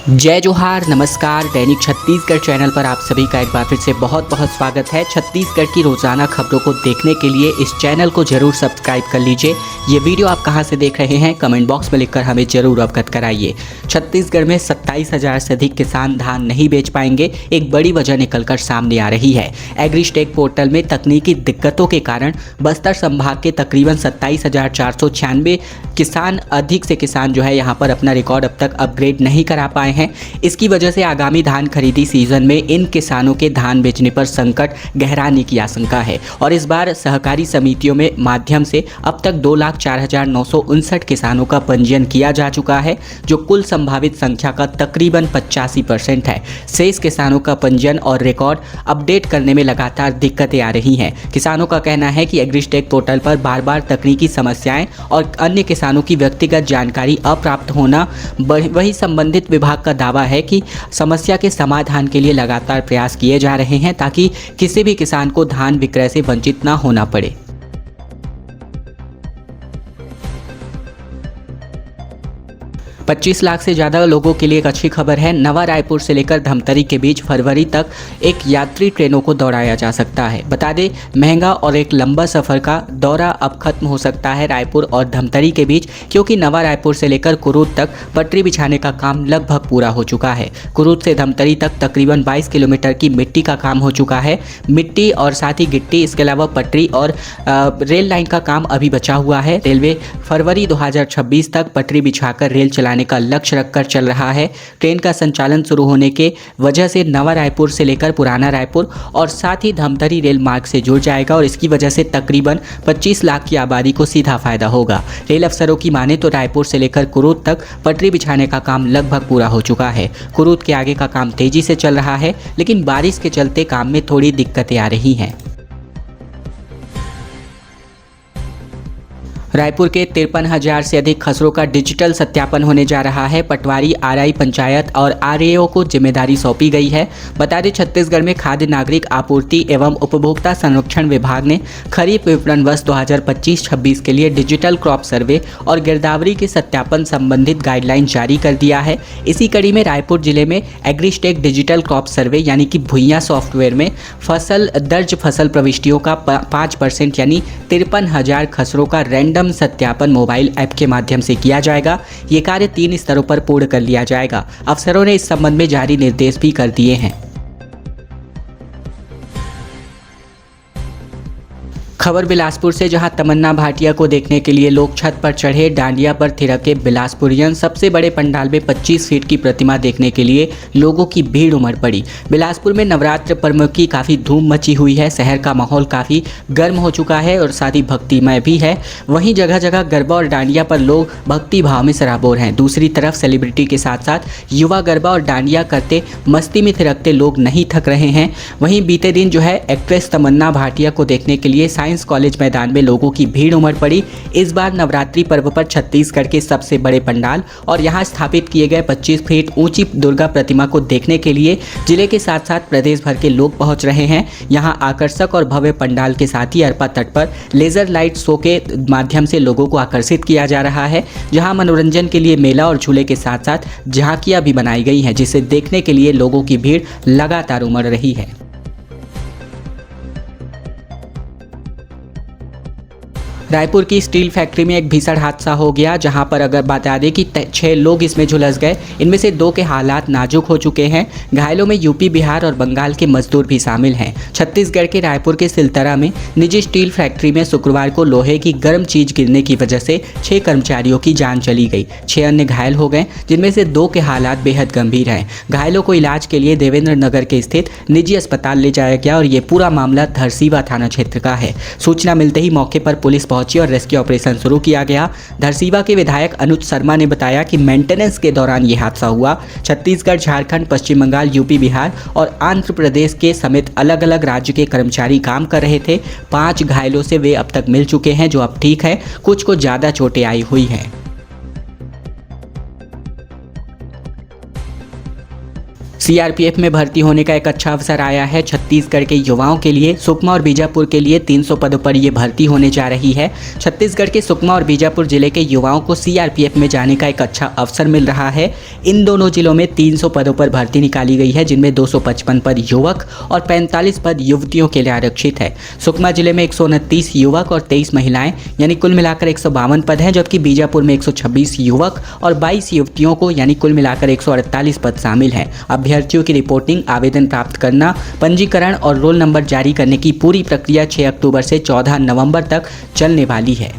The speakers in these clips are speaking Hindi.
जय जोहार, नमस्कार। दैनिक छत्तीसगढ़ चैनल पर आप सभी का एक बार फिर से बहुत बहुत स्वागत है। छत्तीसगढ़ की रोजाना खबरों को देखने के लिए इस चैनल को जरूर सब्सक्राइब कर लीजिए। ये वीडियो आप कहां से देख रहे हैं कमेंट बॉक्स में लिखकर हमें जरूर अवगत कराइए। छत्तीसगढ़ में 27,000 से अधिक किसान धान नहीं बेच पाएंगे, एक बड़ी वजह निकलकर सामने आ रही है। एग्रीस्टेक पोर्टल में तकनीकी दिक्कतों के कारण बस्तर संभाग के तकरीबन 27,496 अधिक से किसान जो है यहाँ पर अपना रिकॉर्ड अब तक अपग्रेड नहीं करा पाए हैं। इसकी वजह से आगामी धान खरीदी सीजन में इन किसानों के धान बेचने पर संकट गहराने की आशंका है और इस बार सहकारी समितियों में माध्यम से अब तक 2,04,959 किसानों का पंजीयन किया जा चुका है, जो कुल संभावित संख्या का तकरीबन 85% है। शेष किसानों का पंजीयन और रिकॉर्ड अपडेट करने में लगातार दिक्कतें आ रही हैं। किसानों का कहना है कि एग्रीस्टेक पोर्टल पर बार बार तकनीकी समस्याएं और अन्य किसानों की व्यक्तिगत जानकारी अप्राप्त होना, वही संबंधित विभाग का दावा है कि समस्या के समाधान के लिए लगातार प्रयास किए जा रहे हैं ताकि किसी भी किसान को धान विक्रय से वंचित ना होना पड़े। 25 लाख से ज़्यादा लोगों के लिए एक अच्छी खबर है। नवा रायपुर से लेकर धमतरी के बीच फरवरी तक एक यात्री ट्रेनों को दौड़ाया जा सकता है। बता दें, महंगा और एक लंबा सफ़र का दौरा अब खत्म हो सकता है रायपुर और धमतरी के बीच, क्योंकि नवा रायपुर से लेकर कुरूद तक पटरी बिछाने का काम लगभग पूरा हो चुका है। कुरूद से धमतरी तक तकरीबन 22 किलोमीटर की मिट्टी का काम हो चुका है। मिट्टी और साथ ही गिट्टी, इसके अलावा पटरी और रेल लाइन का काम अभी बचा हुआ है। रेलवे फरवरी 2026 तक पटरी बिछाकर रेल चलाने का लक्ष्य रखकर चल रहा है। ट्रेन का संचालन शुरू होने के वजह से नवा रायपुर से लेकर पुराना रायपुर और साथ ही धमतरी रेल मार्ग से जुड़ जाएगा और इसकी वजह से तकरीबन 25 लाख की आबादी को सीधा फायदा होगा। रेल अफसरों की माने तो रायपुर से लेकर कुरूद तक पटरी बिछाने का काम लगभग पूरा हो चुका है। कुरूद के आगे का काम तेजी से चल रहा है, लेकिन बारिश के चलते काम में थोड़ी दिक्कतें आ रही हैं। रायपुर के 53,000 से अधिक खसरों का डिजिटल सत्यापन होने जा रहा है। पटवारी, आरआई, पंचायत और आरएओ को जिम्मेदारी सौंपी गई है। बता दें, छत्तीसगढ़ में खाद्य नागरिक आपूर्ति एवं उपभोक्ता संरक्षण विभाग ने खरीफ विपणन वर्ष 2025-26 के लिए डिजिटल क्रॉप सर्वे और गिरदावरी के सत्यापन संबंधित गाइडलाइन जारी कर दिया है। इसी कड़ी में रायपुर जिले में एग्रीस्टेक डिजिटल क्रॉप सर्वे यानी कि भुइयां सॉफ्टवेयर में फसल प्रविष्टियों का 5% यानी 53,000 खसरों का रैंडम सत्यापन मोबाइल ऐप के माध्यम से किया जाएगा। ये कार्य 3 स्तरों पर पूर्ण कर लिया जाएगा। अफसरों ने इस संबंध में जारी निर्देश भी कर दिए हैं। खबर बिलासपुर से, जहां तमन्ना भाटिया को देखने के लिए लोग छत पर चढ़े। डांडिया पर थिरके बिलासपुरियन। सबसे बड़े पंडाल में 25 फीट की प्रतिमा देखने के लिए लोगों की भीड़ उमड़ पड़ी। बिलासपुर में नवरात्र पर्व की काफ़ी धूम मची हुई है। शहर का माहौल काफ़ी गर्म हो चुका है और साथ ही भक्तिमय भी है। वहीं जगह जगह गरबा और डांडिया पर लोग भक्ति भाव में सराबोर हैं। दूसरी तरफ सेलिब्रिटी के साथ साथ युवा गरबा और डांडिया करते मस्ती में थिरकते लोग नहीं थक रहे हैं। वहीं बीते दिन जो है एक्ट्रेस तमन्ना भाटिया को देखने के लिए साइंस कॉलेज मैदान में लोगों की भीड़ उमड़ पड़ी। इस बार नवरात्रि पर्व पर छत्तीसगढ़ के सबसे बड़े पंडाल और यहां स्थापित किए गए 25 फीट ऊंची दुर्गा प्रतिमा को देखने के लिए जिले के साथ साथ प्रदेश भर के लोग पहुंच रहे हैं। यहां आकर्षक और भव्य पंडाल के साथ ही अरपा तट पर लेजर लाइट शो के माध्यम से लोगों को आकर्षित किया जा रहा है, जहां मनोरंजन के लिए मेला और झूले के साथ साथ झांकियां भी बनाई गई हैं, जिसे देखने के लिए लोगों की भीड़ लगातार उमड़ रही है। रायपुर की स्टील फैक्ट्री में एक भीषण हादसा हो गया, जहां पर अगर बता दें कि 6 लोग इसमें झुलस गए। इनमें से 2 के हालात नाजुक हो चुके हैं। घायलों में यूपी, बिहार और बंगाल के मजदूर भी शामिल हैं। छत्तीसगढ़ के रायपुर के सिलतरा में निजी स्टील फैक्ट्री में शुक्रवार को लोहे की गर्म चीज गिरने की वजह से 6 कर्मचारियों की जान चली गई। 6 अन्य घायल हो गए, जिनमें से 2 के हालात बेहद गंभीर हैं। घायलों को इलाज के लिए देवेंद्र नगर के स्थित निजी अस्पताल ले जाया गया और ये पूरा मामला धरसीवा थाना क्षेत्र का है। सूचना मिलते ही मौके पर पुलिस पहुंची और रेस्क्यू ऑपरेशन शुरू किया गया। धरसीवा के विधायक अनुज शर्मा ने बताया कि मेंटेनेंस के दौरान यह हादसा हुआ। छत्तीसगढ़, झारखंड, पश्चिम बंगाल, यूपी, बिहार और आंध्र प्रदेश के समेत अलग अलग राज्य के कर्मचारी काम कर रहे थे। 5 घायलों से वे अब तक मिल चुके हैं, जो अब ठीक है। कुछ को ज्यादा चोटें आई हुई हैं। सीआरपीएफ में भर्ती होने का एक अच्छा अवसर आया है छत्तीसगढ़ के युवाओं के लिए। सुकमा और बीजापुर के लिए 300 पदों पर यह भर्ती होने जा रही है। छत्तीसगढ़ के सुकमा और बीजापुर जिले के युवाओं को सीआरपीएफ में जाने का एक अच्छा अवसर मिल रहा है। इन दोनों जिलों में 300 पदों पर भर्ती निकाली गई है, जिनमें 255 पद युवक और 45 पद युवतियों के लिए आरक्षित है। सुकमा जिले में 129 युवक और 23 महिलाएं यानी कुल मिलाकर 152 पद हैं, जबकि बीजापुर में 126 युवक और 22 युवतियों को यानी कुल मिलाकर 148 पद शामिल हैं। अभ्यर्थियों की रिपोर्टिंग, आवेदन प्राप्त करना, पंजीकरण और रोल नंबर जारी करने की पूरी प्रक्रिया 6 अक्टूबर से 14 नवंबर तक चलने वाली है।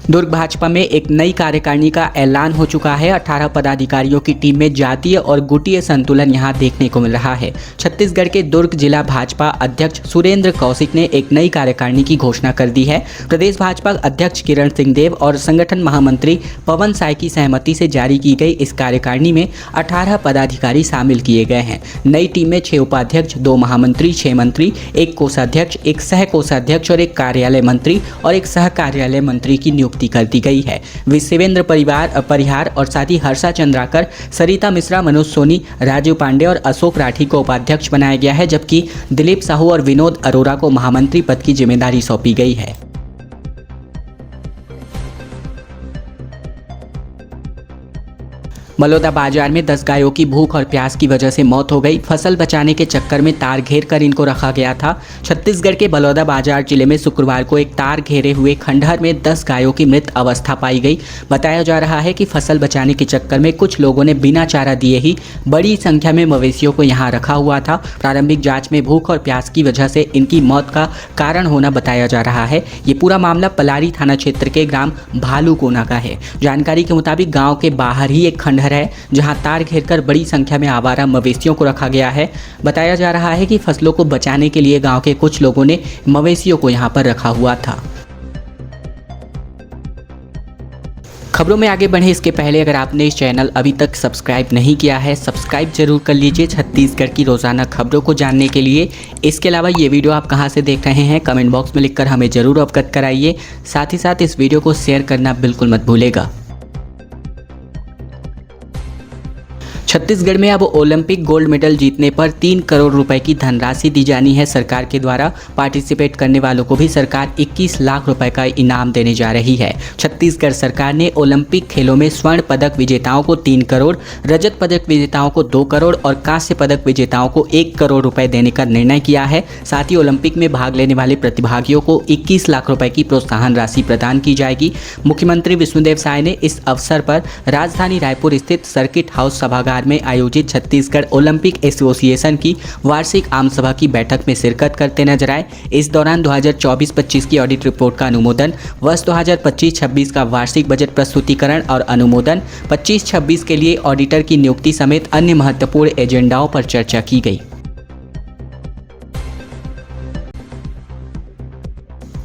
दुर्ग भाजपा में एक नई कार्यकारिणी का ऐलान हो चुका है। 18 पदाधिकारियों की टीम में जातीय और गुटीय संतुलन यहां देखने को मिल रहा है। छत्तीसगढ़ के दुर्ग जिला भाजपा अध्यक्ष सुरेंद्र कौशिक ने एक नई कार्यकारिणी की घोषणा कर दी है। प्रदेश भाजपा अध्यक्ष किरण सिंहदेव और संगठन महामंत्री पवन साय की सहमति से जारी की गई इस कार्यकारिणी में 18 पदाधिकारी शामिल किए गए हैं। नई टीम में 6 उपाध्यक्ष, 2 महामंत्री, 6 मंत्री, 1 कोषाध्यक्ष, 1 सह कोषाध्यक्ष और 1 कार्यालय मंत्री और 1 सह कार्यालय मंत्री की नियुक्ति कर दी गई है। शिवेंद्र परिहार और साथ ही हर्षा चंद्राकर, सरिता मिश्रा, मनोज सोनी, राजीव पांडे और अशोक राठी को उपाध्यक्ष बनाया गया है, जबकि दिलीप साहू और विनोद अरोरा को महामंत्री पद की जिम्मेदारी सौंपी गई है। बलौदा बाजार में 10 गायों की भूख और प्यास की वजह से मौत हो गई। फसल बचाने के चक्कर में तार घेर कर इनको रखा गया था। छत्तीसगढ़ के बलौदा बाजार जिले में शुक्रवार को एक तार घेरे हुए खंडहर में 10 गायों की मृत अवस्था पाई गई। बताया जा रहा है कि फसल बचाने के चक्कर में कुछ लोगों ने बिना चारा दिए ही बड़ी संख्या में मवेशियों को यहाँ रखा हुआ था। प्रारंभिक जाँच में भूख और प्यास की वजह से इनकी मौत का कारण होना बताया जा रहा है। ये पूरा मामला पलारी थाना क्षेत्र के ग्राम भालूकोना का है। जानकारी के मुताबिक गाँव के बाहर ही एक खंडहर है, जहां तार घेरकर बड़ी संख्या में आवारा मवेशियों को रखा गया है। बताया जा रहा है कि फसलों को बचाने के लिए गांव के कुछ लोगों ने मवेशियों को यहां पर रखा हुआ था। खबरों में आगे बढ़े इसके पहले अगर आपने इस चैनल अभी तक सब्सक्राइब नहीं किया है, सब्सक्राइब जरूर कर लीजिए छत्तीसगढ़ की रोजाना खबरों को जानने के लिए। इसके अलावा ये वीडियो आप कहां से देख रहे हैं कमेंट बॉक्स में लिखकर हमें जरूर अवगत कराइए। साथ ही साथ इस वीडियो को शेयर करना बिल्कुल मत भूलेगा। छत्तीसगढ़ में अब ओलंपिक गोल्ड मेडल जीतने पर 3 करोड़ रुपए की धनराशि दी जानी है सरकार के द्वारा। पार्टिसिपेट करने वालों को भी सरकार 21 लाख रुपए का इनाम देने जा रही है। छत्तीसगढ़ सरकार ने ओलंपिक खेलों में स्वर्ण पदक विजेताओं को 3 करोड़, रजत पदक विजेताओं को 2 करोड़ और कांस्य पदक विजेताओं को 1 करोड़ रुपए देने का निर्णय किया है। साथ ही ओलंपिक में भाग लेने वाले प्रतिभागियों को 21 लाख रुपए की प्रोत्साहन राशि प्रदान की जाएगी। मुख्यमंत्री विष्णुदेव साय ने इस अवसर पर राजधानी रायपुर स्थित सर्किट हाउस सभागार में आयोजित छत्तीसगढ़ ओलंपिक एसोसिएशन की वार्षिक आम सभा की बैठक में शिरकत करते नजर आए। इस दौरान 2024-25 की ऑडिट रिपोर्ट का अनुमोदन, वर्ष 2025-26 का वार्षिक बजट प्रस्तुतिकरण और अनुमोदन, 25-26 के लिए ऑडिटर की नियुक्ति समेत अन्य महत्वपूर्ण एजेंडाओं पर चर्चा की गई।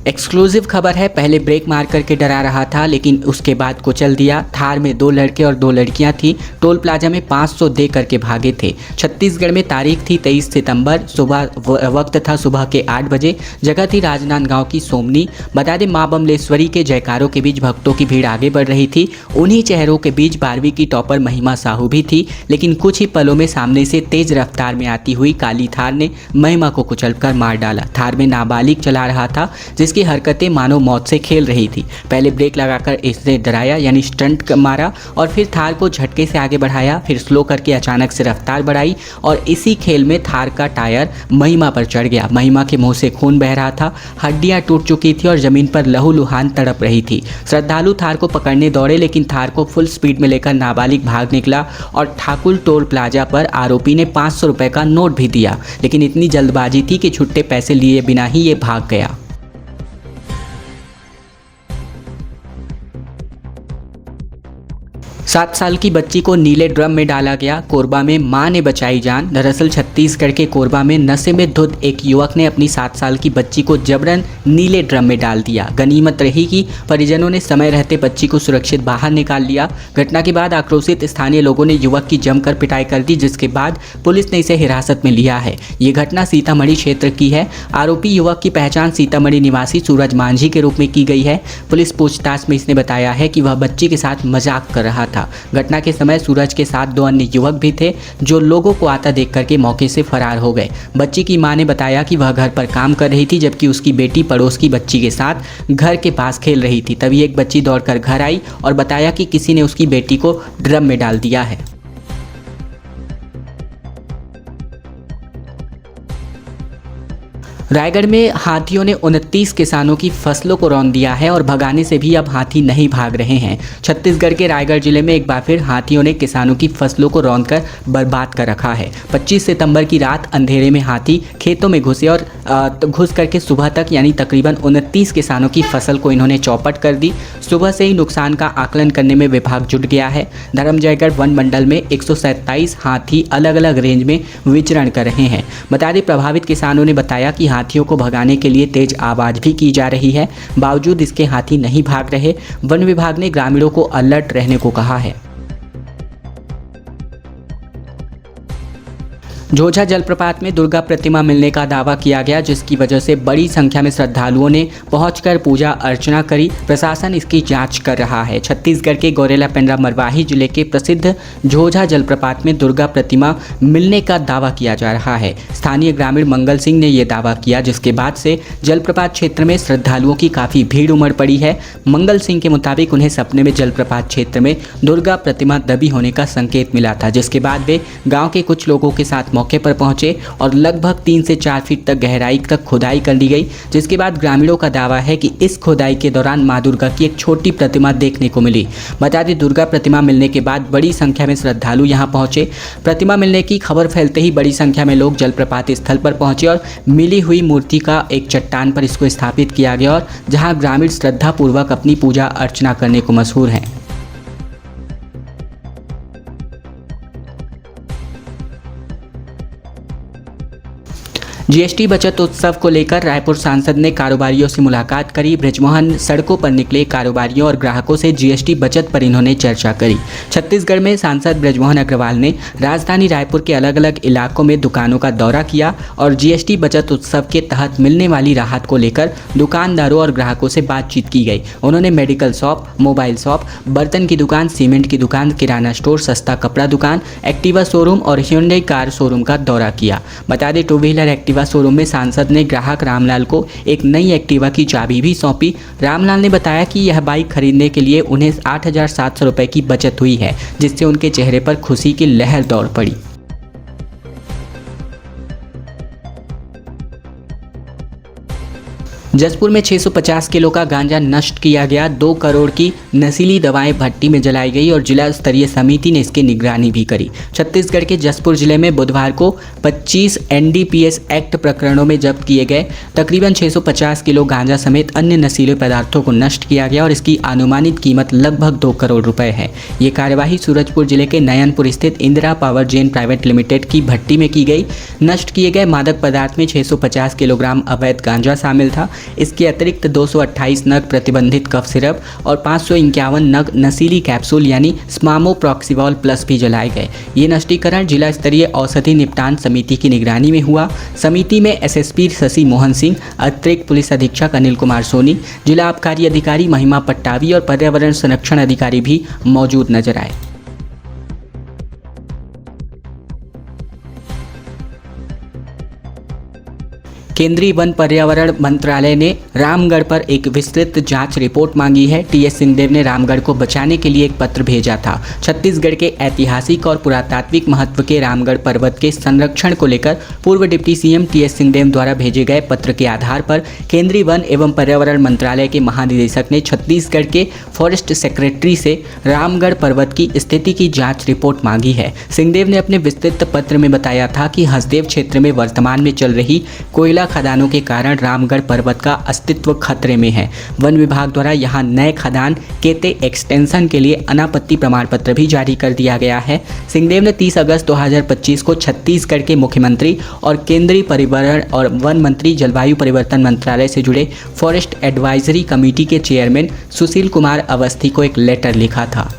एक्सक्लूसिव खबर है, पहले ब्रेक मार करके डरा रहा था लेकिन उसके बाद कुचल दिया। थार में 2 लड़के और 2 लड़कियां थी, टोल प्लाजा में 500 दे करके भागे थे। छत्तीसगढ़ में तारीख थी 23 सितंबर, सुबह वक्त था सुबह के 8 बजे। जगह थी राजनांदगांव की सोमनी। बता दें मां बमलेश्वरी के जयकारों के बीच भक्तों की भीड़ आगे बढ़ रही थी। उन्हीं चेहरों के बीच 12वीं की टॉपर महिमा साहू भी थी, लेकिन कुछ ही पलों में सामने से तेज रफ्तार में आती हुई काली थार ने महिमा को कुचलकर मार डाला। थार में नाबालिग चला रहा था, जिसकी हरकतें मानो मौत से खेल रही थी। पहले ब्रेक लगाकर इसने डराया यानी स्टंट मारा और फिर थार को झटके से आगे बढ़ाया, फिर स्लो करके अचानक से रफ्तार बढ़ाई और इसी खेल में थार का टायर महिमा पर चढ़ गया। महिमा के मुंह से खून बह रहा था, हड्डियां टूट चुकी थी और जमीन पर लहूलुहान तड़प रही थी। श्रद्धालु थार को पकड़ने दौड़े, लेकिन थार को फुल स्पीड में लेकर नाबालिग भाग निकला और ठाकुर टोल प्लाजा पर आरोपी ने 500 रुपए का नोट भी दिया, लेकिन इतनी जल्दबाजी थी कि छुट्टे पैसे लिए बिना ही ये भाग गया। 7 साल की बच्ची को नीले ड्रम में डाला गया, कोरबा में मां ने बचाई जान। दरअसल छत्तीसगढ़ के कोरबा में नशे में धुत एक युवक ने अपनी 7 साल की बच्ची को जबरन नीले ड्रम में डाल दिया। गनीमत रही कि परिजनों ने समय रहते बच्ची को सुरक्षित बाहर निकाल लिया। घटना के बाद आक्रोशित स्थानीय लोगों ने युवक की जमकर पिटाई कर दी, जिसके बाद पुलिस ने इसे हिरासत में लिया है। ये घटना सीतामढ़ी क्षेत्र की है। आरोपी युवक की पहचान सीतामढ़ी निवासी सूरज मांझी के रूप में की गई है। पुलिस पूछताछ में इसने बताया है कि वह बच्ची के साथ मजाक कर रहा था। था। घटना के समय सूरज के साथ 2 अन्य युवक भी थे जो लोगों को आता देख करके मौके से फरार हो गए। बच्ची की मां ने बताया कि वह घर पर काम कर रही थी जबकि उसकी बेटी पड़ोस की बच्ची के साथ घर के पास खेल रही थी। तभी एक बच्ची दौड़कर घर आई और बताया कि किसी ने उसकी बेटी को ड्रम में डाल दिया है। रायगढ़ में हाथियों ने 29 किसानों की फसलों को रौंद दिया है और भगाने से भी अब हाथी नहीं भाग रहे हैं। छत्तीसगढ़ के रायगढ़ जिले में एक बार फिर हाथियों ने किसानों की फसलों को रौंदकर बर्बाद कर रखा है। 25 सितंबर की रात अंधेरे में हाथी खेतों में घुसे और घुस करके सुबह तक यानी तकरीबन 29 किसानों की फसल को इन्होंने चौपट कर दी। सुबह से ही नुकसान का आकलन करने में विभाग जुट गया है। धर्मजयगढ़ वन मंडल में 127 हाथी अलग अलग रेंज में विचरण कर रहे हैं। बता दें, प्रभावित किसानों ने बताया कि हाथियों को भगाने के लिए तेज आवाज भी की जा रही है, बावजूद इसके हाथी नहीं भाग रहे। वन विभाग ने ग्रामीणों को अलर्ट रहने को कहा है। झोझा जलप्रपात में दुर्गा प्रतिमा मिलने का दावा किया गया, जिसकी वजह से बड़ी संख्या में श्रद्धालुओं ने पहुंचकर पूजा अर्चना करी। प्रशासन इसकी जांच कर रहा है। छत्तीसगढ़ के गौरेला पेंड्रा मरवाही जिले के प्रसिद्ध झोझा जलप्रपात में दुर्गा प्रतिमा मिलने का दावा किया जा रहा है। स्थानीय ग्रामीण मंगल सिंह ने यह दावा किया, जिसके बाद से जलप्रपात क्षेत्र में श्रद्धालुओं की काफ़ी भीड़ उमड़ पड़ी है। मंगल सिंह के मुताबिक उन्हें सपने में जलप्रपात क्षेत्र में दुर्गा प्रतिमा दबी होने का संकेत मिला था, जिसके बाद वे गाँव के कुछ लोगों के साथ मौके पर पहुंचे और लगभग 3 से 4 फीट तक गहराई तक खुदाई कर ली गई, जिसके बाद ग्रामीणों का दावा है कि इस खुदाई के दौरान मां दुर्गा की एक छोटी प्रतिमा देखने को मिली। बता दें, दुर्गा प्रतिमा मिलने के बाद बड़ी संख्या में श्रद्धालु यहां पहुंचे। प्रतिमा मिलने की खबर फैलते ही बड़ी संख्या में लोग जलप्रपात स्थल पर पहुंचे और मिली हुई मूर्ति का एक चट्टान पर इसको स्थापित किया गया और जहाँ ग्रामीण श्रद्धापूर्वक अपनी पूजा अर्चना करने को मशहूर हैं। जीएसटी बचत उत्सव को लेकर रायपुर सांसद ने कारोबारियों से मुलाकात करी। बृजमोहन सड़कों पर निकले कारोबारियों और ग्राहकों से जीएसटी बचत पर इन्होंने चर्चा करी। छत्तीसगढ़ में सांसद बृजमोहन अग्रवाल ने राजधानी रायपुर के अलग अलग इलाकों में दुकानों का दौरा किया और जीएसटी बचत उत्सव के तहत मिलने वाली राहत को लेकर दुकानदारों और ग्राहकों से बातचीत की गई। उन्होंने मेडिकल शॉप, मोबाइल शॉप, बर्तन की दुकान, सीमेंट की दुकान, किराना स्टोर, सस्ता कपड़ा दुकान, एक्टिवा शोरूम और hyundai कार शोरूम का दौरा किया। बता दें, 2 व्हीलर एक्टिवा शोरूम में सांसद ने ग्राहक रामलाल को एक नई एक्टिवा की चाबी भी सौंपी। रामलाल ने बताया कि यह बाइक खरीदने के लिए उन्हें 8,700 रुपये की बचत हुई है, जिससे उनके चेहरे पर खुशी की लहर दौड़ पड़ी। जसपुर में 650 किलो का गांजा नष्ट किया गया। 2 करोड़ की नशीली दवाएं भट्टी में जलाई गई और जिला स्तरीय समिति ने इसकी निगरानी भी करी। छत्तीसगढ़ के जसपुर जिले में बुधवार को 25 एनडीपीएस एक्ट प्रकरणों में जब्त किए गए तकरीबन 650 किलो गांजा समेत अन्य नशीले पदार्थों को नष्ट किया गया और इसकी अनुमानित कीमत लगभग 2 करोड़ रुपए है। ये कार्यवाही सूरजपुर जिले के नयनपुर स्थित Indira power gen private limited की भट्टी में की गई। नष्ट किए गए मादक पदार्थ में 650 किलोग्राम अवैध गांजा शामिल था। इसके अतिरिक्त 228 नग प्रतिबंधित कफ सिरप और 551 नग नशीली कैप्सूल यानी स्मामोप्रॉक्सिवॉल प्लस भी जलाए गए। ये नष्टीकरण जिला स्तरीय औषधि निपटान समिति की निगरानी में हुआ। समिति में एसएसपी शशि मोहन सिंह, अतिरिक्त पुलिस अधीक्षक अनिल कुमार सोनी, जिला आबकारी अधिकारी महिमा पट्टावी और पर्यावरण संरक्षण अधिकारी भी मौजूद नजर आए। केंद्रीय वन पर्यावरण मंत्रालय ने रामगढ़ पर एक विस्तृत जांच रिपोर्ट मांगी है। टीएस सिंहदेव ने रामगढ़ को बचाने के लिए एक पत्र भेजा था। छत्तीसगढ़ के ऐतिहासिक और पुरातात्विक महत्व के रामगढ़ पर्वत के संरक्षण को लेकर पूर्व डिप्टी सीएम टीएस सिंहदेव द्वारा भेजे गए पत्र के आधार पर केंद्रीय वन एवं पर्यावरण मंत्रालय के महानिदेशक ने छत्तीसगढ़ के फॉरेस्ट सेक्रेटरी से रामगढ़ पर्वत की स्थिति की जाँच रिपोर्ट मांगी है। सिंहदेव ने अपने विस्तृत पत्र में बताया था कि हसदेव क्षेत्र में वर्तमान में चल रही कोयला खदानों के कारण रामगढ़ पर्वत का अस्तित्व खतरे में है। वन विभाग द्वारा यहां नए खदान केते एक्सटेंशन के लिए अनापत्ति प्रमाण पत्र भी जारी कर दिया गया है। सिंहदेव ने 30 अगस्त 2025 को छत्तीसगढ़ के मुख्यमंत्री और केंद्रीय पर्यावरण और वन मंत्री, जलवायु परिवर्तन मंत्रालय से जुड़े फॉरेस्ट एडवाइजरी कमेटी के चेयरमैन सुशील कुमार अवस्थी को एक लेटर लिखा था।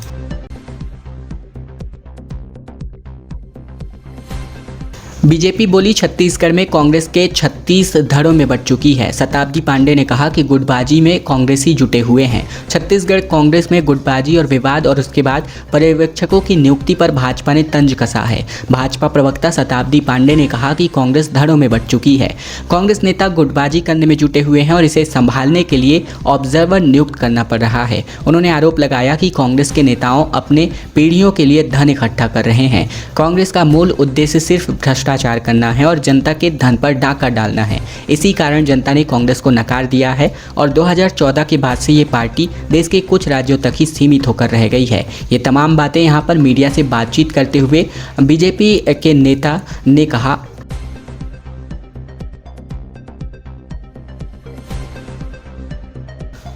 बीजेपी बोली छत्तीसगढ़ में कांग्रेस के 36 धड़ों में बंट चुकी है। शताब्दी पांडे ने कहा कि गुटबाजी में कांग्रेसी जुटे हुए हैं। छत्तीसगढ़ कांग्रेस में गुटबाजी और विवाद और उसके बाद पर्यवेक्षकों की नियुक्ति पर भाजपा ने तंज कसा है। भाजपा प्रवक्ता शताब्दी पांडे ने कहा कि कांग्रेस धड़ों में बंट चुकी है। कांग्रेस नेता गुटबाजी करने में जुटे हुए हैं और इसे संभालने के लिए ऑब्जर्वर नियुक्त करना पड़ रहा है। उन्होंने आरोप लगाया कि कांग्रेस के नेताओं अपने पीढ़ियों के लिए धन इकट्ठा कर रहे हैं। कांग्रेस का मूल उद्देश्य सिर्फ भ्रष्टाचार करना है और जनता के धन पर डाका डालना है। इसी कारण जनता ने कांग्रेस को नकार दिया है और 2014 के बाद से ये पार्टी देश के कुछ राज्यों तक ही सीमित होकर रह गई है। ये तमाम बातें यहाँ पर मीडिया से बातचीत करते हुए बीजेपी के नेता ने कहा।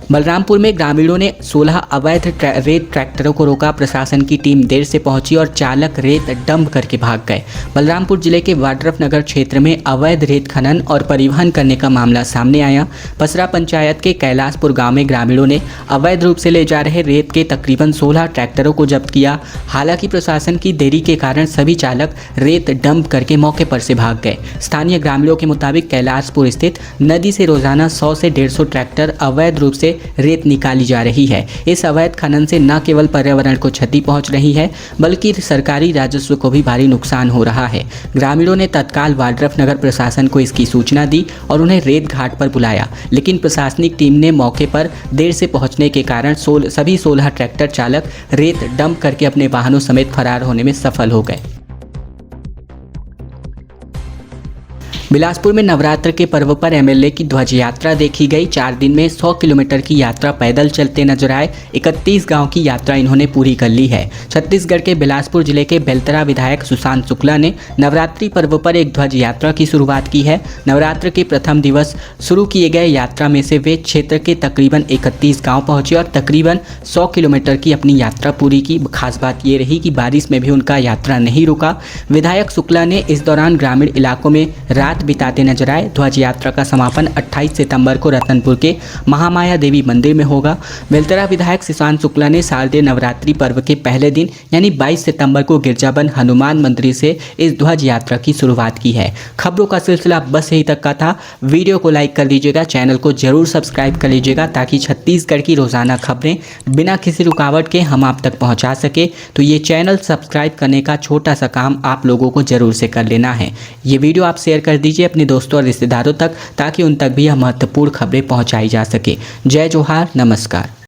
बलरामपुर में ग्रामीणों ने 16 अवैध रेत ट्रैक्टरों को रोका। प्रशासन की टीम देर से पहुंची और चालक रेत डंप करके भाग गए। बलरामपुर जिले के वाड्रफनगर क्षेत्र में अवैध रेत खनन और परिवहन करने का मामला सामने आया। पसरा पंचायत के कैलाशपुर गांव में ग्रामीणों ने अवैध रूप से ले जा रहे रेत के तकरीबन 16 ट्रैक्टरों को जब्त किया। हालांकि प्रशासन की देरी के कारण सभी चालक रेत डंप करके मौके पर से भाग गए। स्थानीय ग्रामीणों के मुताबिक कैलाशपुर स्थित नदी से रोजाना 100 से 150 ट्रैक्टर अवैध रूप से रेत निकाली जा रही है। इस अवैध खनन से न केवल पर्यावरण को क्षति पहुंच रही है बल्कि सरकारी राजस्व को भी भारी नुकसान हो रहा है। ग्रामीणों ने तत्काल वाड्रफनगर प्रशासन को इसकी सूचना दी और उन्हें रेत घाट पर बुलाया, लेकिन प्रशासनिक टीम ने मौके पर देर से पहुंचने के कारण सभी 16 ट्रैक्टर चालक रेत डंप करके अपने वाहनों समेत फरार होने में सफल हो गए। बिलासपुर में नवरात्र के पर्व पर एमएलए की ध्वज यात्रा देखी गई। 4 दिन में 100 किलोमीटर की यात्रा पैदल चलते नजर आए। 31 गांव की यात्रा इन्होंने पूरी कर ली है। छत्तीसगढ़ के बिलासपुर जिले के बेलतरा विधायक सुशांत शुक्ला ने नवरात्रि पर्व पर एक ध्वज यात्रा की शुरुआत की है। नवरात्र के प्रथम दिवस शुरू किए गए यात्रा में से वे क्षेत्र के तकरीबन 31 गाँव पहुंचे और तकरीबन 100 किलोमीटर की अपनी यात्रा पूरी की। खास बात ये रही कि बारिश में भी उनका यात्रा नहीं रुका। विधायक शुक्ला ने इस दौरान ग्रामीण इलाकों में रात बिताते नजर आए। ध्वज यात्रा का समापन 28 सितंबर को रतनपुर के महामाया देवी मंदिर में होगा। बेलतरा विधायक सुशांत शुक्ला ने शारदीय नवरात्रि पर्व के पहले दिन यानी 22 सितंबर को गिरजाबंद हनुमान मंदिर से इस ध्वज यात्रा की शुरुआत की है। खबरों का सिलसिला बस यही तक का था। वीडियो को लाइक कर लीजिएगा, चैनल को जरूर सब्सक्राइब कर लीजिएगा ताकि छत्तीसगढ़ की रोजाना खबरें बिना किसी रुकावट के हम आप तक पहुंचा सके। तो ये चैनल सब्सक्राइब करने का छोटा सा काम आप लोगों को जरूर से कर लेना है। ये वीडियो आप शेयर कर दीजिए अपने दोस्तों और रिश्तेदारों तक ताकि उन तक भी यह महत्वपूर्ण खबरें पहुंचाई जा सके। जय जोहार, नमस्कार।